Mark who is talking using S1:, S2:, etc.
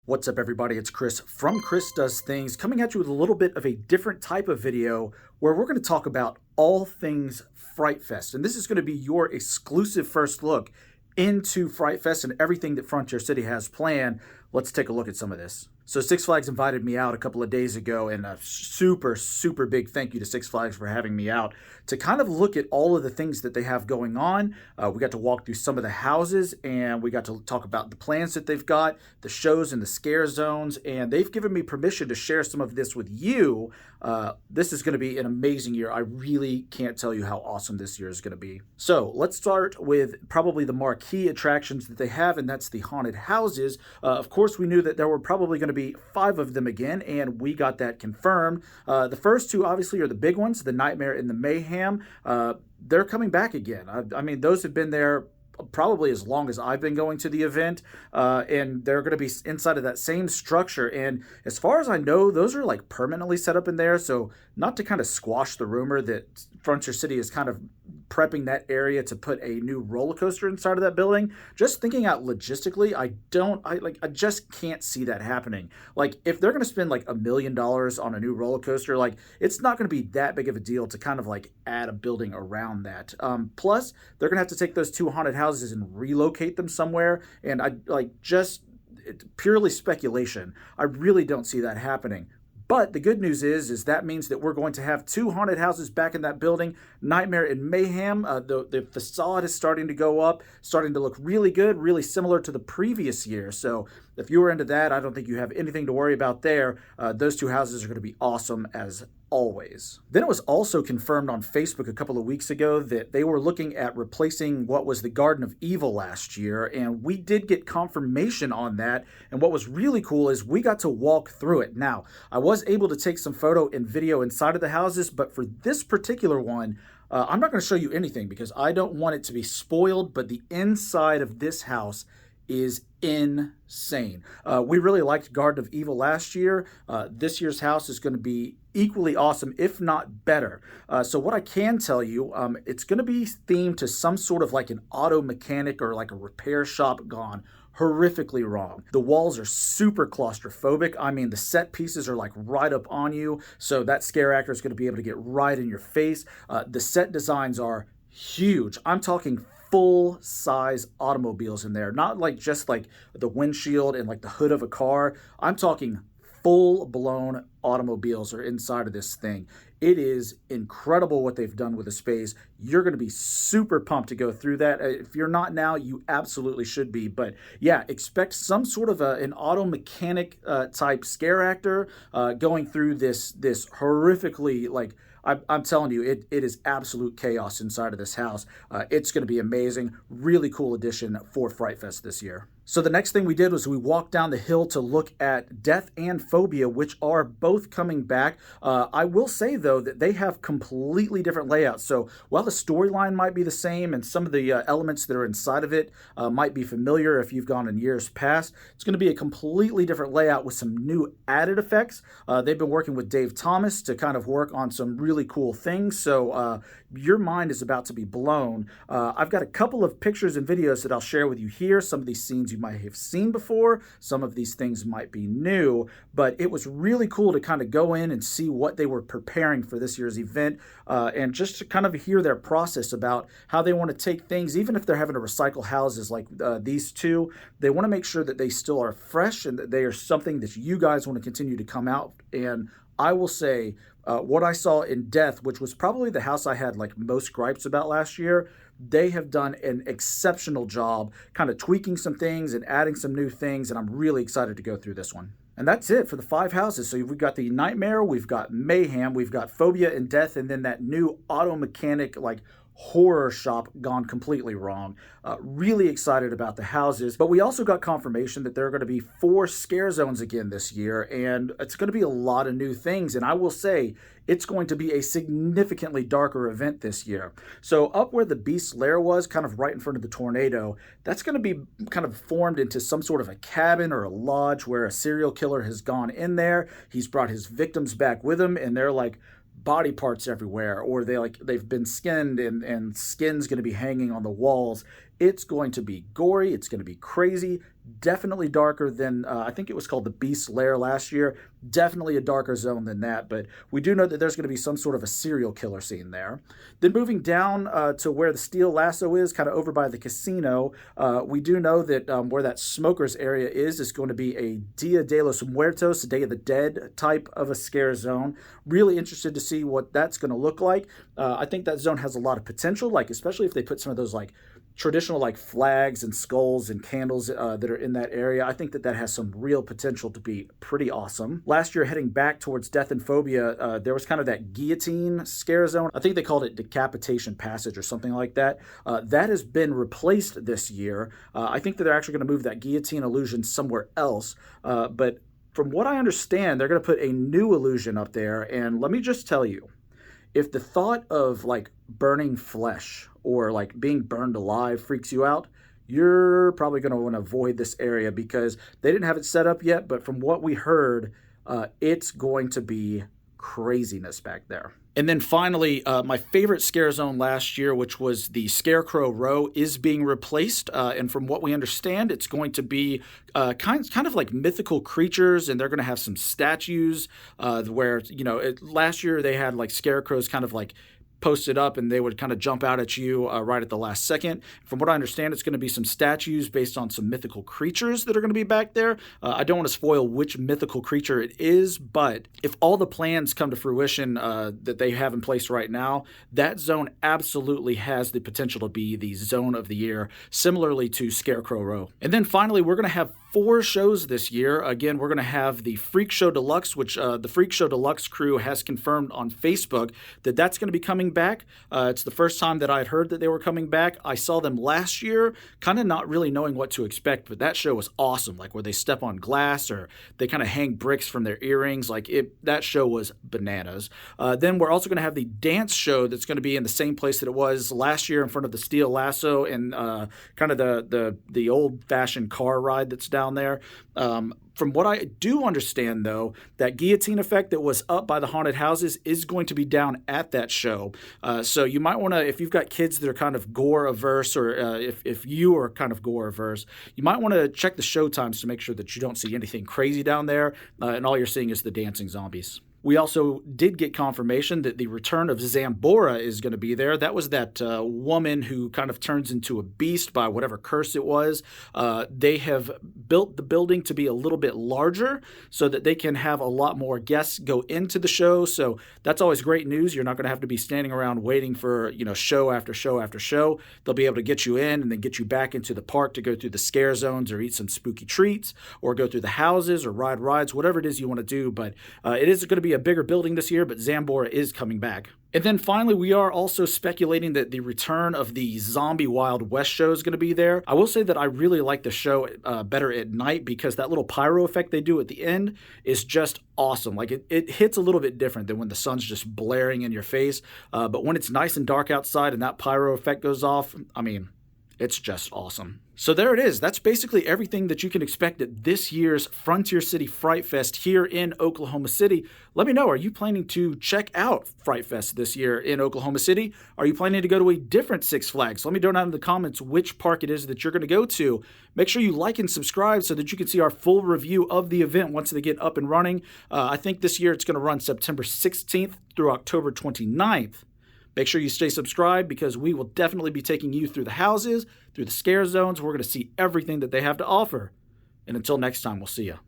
S1: What's up, everybody? It's Chris from Chris Does Things, coming at you with a little bit of a different type of video where we're going to talk about all things Fright Fest. And this is going to be your exclusive first look into Fright Fest and everything that Frontier City has planned. Let's take a look at some of this. So Six Flags invited me out a couple of days ago, and a super big thank you to Six Flags for having me out to kind of look at all of the things that they have going on. We got to walk through some of the houses, and we got to talk about the plans that they've got, the shows and the scare zones, and they've given me permission to share some of this with you. This is going to be an amazing year. I really can't tell you how awesome this year is going to be. So let's start with probably the marquee attractions that they have, and that's the haunted houses. Of course, we knew that there were probably going to be 5 of them again, and we got that confirmed. The first 2 obviously are the big ones, the Nightmare and the Mayhem. They're coming back again. I mean, those have been there probably as long as I've been going to the event, and they're going to be inside of that same structure. And as far as I know, those are like permanently set up in there. So not to kind of squash the rumor that Frontier City is kind of prepping that area to put a new roller coaster inside of that building. Just thinking out logistically, I just can't see that happening. Like, if they're going to spend like $1 million on a new roller coaster, like, it's not going to be that big of a deal to kind of like add a building around that. Plus, they're going to have to take those 2 haunted houses and relocate them somewhere. And it's purely speculation. I really don't see that happening. But the good news is that means that we're going to have 2 haunted houses back in that building, Nightmare and Mayhem. The facade is starting to go up, starting to look really good, really similar to the previous year. So if you were into that, I don't think you have anything to worry about there. Those 2 houses are going to be awesome as always. Then it was also confirmed on Facebook a couple of weeks ago that they were looking at replacing what was the Garden of Evil last year, and we did get confirmation on that. And what was really cool is we got to walk through it. Now, I was able to take some photo and video inside of the houses, but for this particular one, I'm not going to show you anything because I don't want it to be spoiled, but the inside of this house is insane. We really liked Garden of Evil last year. This year's house is going to be equally awesome, if not better. So what I can tell you, it's going to be themed to some sort of like an auto mechanic or like a repair shop gone horrifically wrong. The walls are super claustrophobic. I mean, the set pieces are like right up on you, so that scare actor is going to be able to get right in your face. The set designs are huge. I'm talking full-size automobiles in there, not like just like the windshield and like the hood of a car. I'm talking full-blown automobiles are inside of this thing. It is incredible what they've done with the space. You're going to be super pumped to go through that. If you're not now, you absolutely should be. But yeah, expect some sort of an auto mechanic type scare actor going through this horrifically, like, I'm telling you, it is absolute chaos inside of this house. It's going to be amazing. Really cool addition for Fright Fest this year. So the next thing we did was we walked down the hill to look at Death and Phobia, which are both coming back. I will say, though, that they have completely different layouts. So while the storyline might be the same and some of the elements that are inside of it might be familiar if you've gone in years past, it's going to be a completely different layout with some new added effects. They've been working with Dave Thomas to kind of work on some really cool things. So your mind is about to be blown. I've got a couple of pictures and videos that I'll share with you here. Some of these scenes you might have seen before. Some of these things might be new, but it was really cool to kind of go in and see what they were preparing for this year's event, and just to kind of hear their process about how they want to take things, even if they're having to recycle houses like these 2, they want to make sure that they still are fresh and that they are something that you guys want to continue to come out. And I will say, what I saw in Death, which was probably the house I had like most gripes about last year, they have done an exceptional job kind of tweaking some things and adding some new things, and I'm really excited to go through this one. And that's it for the 5 houses. So we've got the Nightmare, we've got Mayhem, we've got Phobia and Death, and then that new auto mechanic like horror shop gone completely wrong. Really excited about the houses, but we also got confirmation that there are going to be 4 scare zones again this year, and it's going to be a lot of new things. And I will say it's going to be a significantly darker event this year. So up where the Beast Lair was, kind of right in front of the tornado, that's going to be kind of formed into some sort of a cabin or a lodge where a serial killer has gone in there. He's brought his victims back with him, and they're like body parts everywhere, or they've been skinned and skin's going to be hanging on the walls. It's going to be gory. It's going to be crazy. Definitely darker than, I think it was called the Beast Lair last year. Definitely a darker zone than that. But we do know that there's going to be some sort of a serial killer scene there. Then moving down to where the steel lasso is, kind of over by the casino, we do know that where that smokers area is going to be a Dia de los Muertos, Day of the Dead type of a scare zone. Really interested to see what that's going to look like. I think that zone has a lot of potential, like especially if they put some of those like traditional like flags and skulls and candles that are in that area. I think that that has some real potential to be pretty awesome. Last year, heading back towards Death and Phobia, there was kind of that guillotine scare zone. I think they called it Decapitation Passage or something like that. That has been replaced this year. I think that they're actually going to move that guillotine illusion somewhere else. But from what I understand, they're going to put a new illusion up there. And let me just tell you, if the thought of like burning flesh or like being burned alive freaks you out, you're probably going to want to avoid this area because they didn't have it set up yet. But from what we heard, it's going to be craziness back there. And then finally, my favorite scare zone last year, which was the Scarecrow Row, is being replaced. And from what we understand, it's going to be kind of like mythical creatures, and they're going to have some statues where, you know, last year they had like scarecrows kind of like posted up and they would kind of jump out at you right at the last second. From what I understand, it's going to be some statues based on some mythical creatures that are going to be back there. I don't want to spoil which mythical creature it is, but if all the plans come to fruition that they have in place right now, that zone absolutely has the potential to be the zone of the year, similarly to Scarecrow Row. And then finally, we're going to have 4 shows this year. Again, we're going to have the Freak Show Deluxe, which the Freak Show Deluxe crew has confirmed on Facebook that that's going to be coming back. It's the first time that I had heard that they were coming back. I saw them last year, kind of not really knowing what to expect, but that show was awesome. Like where they step on glass or they kind of hang bricks from their earrings. Like that show was bananas. Then we're also going to have the dance show that's going to be in the same place that it was last year in front of the steel lasso and kind of the old-fashioned car ride that's down there. From what I do understand, though, that guillotine effect that was up by the haunted houses is going to be down at that show. So you might want to, if you've got kids that are kind of gore averse, or if you are kind of gore averse, you might want to check the show times to make sure that you don't see anything crazy down there, and all you're seeing is the dancing zombies. We also did get confirmation that the return of Zambora is going to be there. That was that woman who kind of turns into a beast by whatever curse it was. They have built the building to be a little bit larger so that they can have a lot more guests go into the show. So that's always great news. You're not going to have to be standing around waiting for, you know, show after show after show. They'll be able to get you in and then get you back into the park to go through the scare zones or eat some spooky treats or go through the houses or ride rides, whatever it is you want to do. But it is going to be a bigger building this year, but Zambora is coming back. And then finally, we are also speculating that the return of the Zombie Wild West show is going to be there. I will say that I really like the show better at night because that little pyro effect they do at the end is just awesome. Like it hits a little bit different than when the sun's just blaring in your face. But when it's nice and dark outside and that pyro effect goes off, I mean, it's just awesome. So there it is. That's basically everything that you can expect at this year's Frontier City Fright Fest here in Oklahoma City. Let me know, are you planning to check out Fright Fest this year in Oklahoma City? Are you planning to go to a different Six Flags? Let me know down in the comments which park it is that you're going to go to. Make sure you like and subscribe so that you can see our full review of the event once they get up and running. I think this year it's going to run September 16th through October 29th. Make sure you stay subscribed because we will definitely be taking you through the houses, through the scare zones. We're going to see everything that they have to offer. And until next time, we'll see you.